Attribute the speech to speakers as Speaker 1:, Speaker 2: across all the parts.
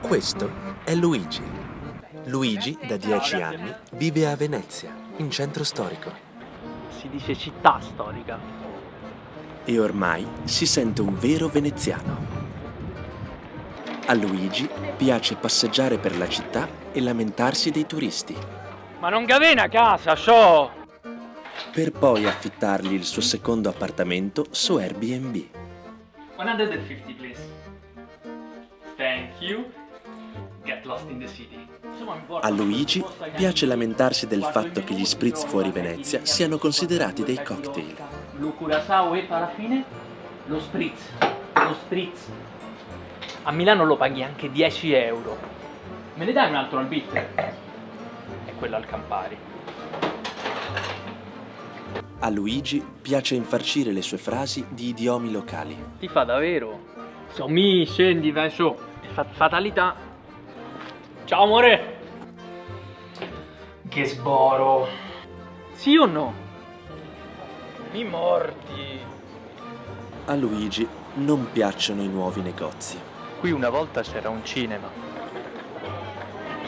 Speaker 1: Questo è Luigi. Luigi, da 10 anni, vive a Venezia, in centro storico.
Speaker 2: Si dice città storica.
Speaker 1: E ormai si sente un vero veneziano. A Luigi piace passeggiare per la città e lamentarsi dei turisti,
Speaker 2: Ma non gavena a casa, sciò!
Speaker 1: per poi affittargli il suo secondo appartamento su Airbnb.
Speaker 2: 150, please. Thank you. Get lost in the city.
Speaker 1: A Luigi piace lamentarsi del fatto che gli spritz fuori Venezia siano considerati dei cocktail.
Speaker 2: Lo curacao e parafine, lo spritz. Lo spritz. A Milano lo paghi anche 10 euro. Me ne dai un altro al bitter? E quello al Campari.
Speaker 1: A Luigi piace infarcire le sue frasi di idiomi locali.
Speaker 2: Ti fa davvero? Sommi, scendi, vai su. Fatalità. Ciao amore. Che sboro. Sì o no? Mi mordi.
Speaker 1: A Luigi non piacciono i nuovi negozi.
Speaker 2: Qui una volta c'era un cinema.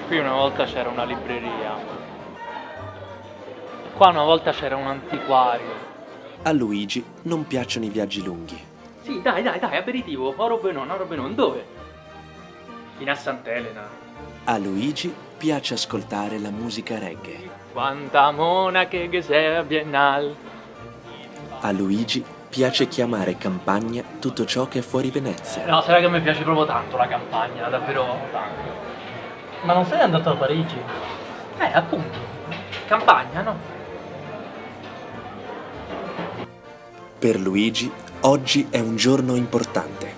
Speaker 2: Qui una volta c'era una libreria. Qua una volta c'era un antiquario.
Speaker 1: A Luigi non piacciono i viaggi lunghi.
Speaker 2: Sì, dai, aperitivo. Oro Benon, dove? Fino a Sant'Elena.
Speaker 1: A Luigi piace ascoltare la musica reggae.
Speaker 2: Quanta monache che sei a Biennale.
Speaker 1: A Luigi piace chiamare campagna tutto ciò che è fuori Venezia.
Speaker 2: No, sarà che a me piace proprio tanto la campagna, davvero tanto.
Speaker 3: Ma non sei andato a Parigi?
Speaker 2: Appunto. Campagna, no?
Speaker 1: Per Luigi oggi è un giorno importante.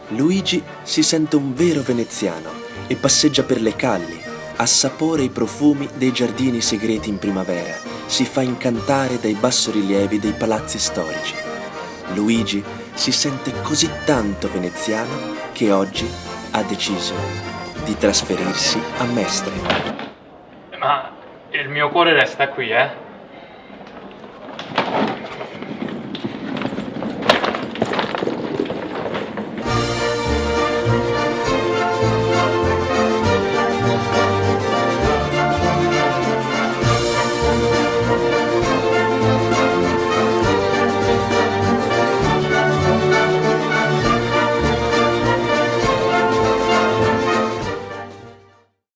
Speaker 1: Luigi si sente un vero veneziano e passeggia per le calli, assapora i profumi dei giardini segreti in primavera, si fa incantare dai bassorilievi dei palazzi storici. Luigi si sente così tanto veneziano che oggi ha deciso di trasferirsi a Mestre.
Speaker 2: Ma il mio cuore resta qui,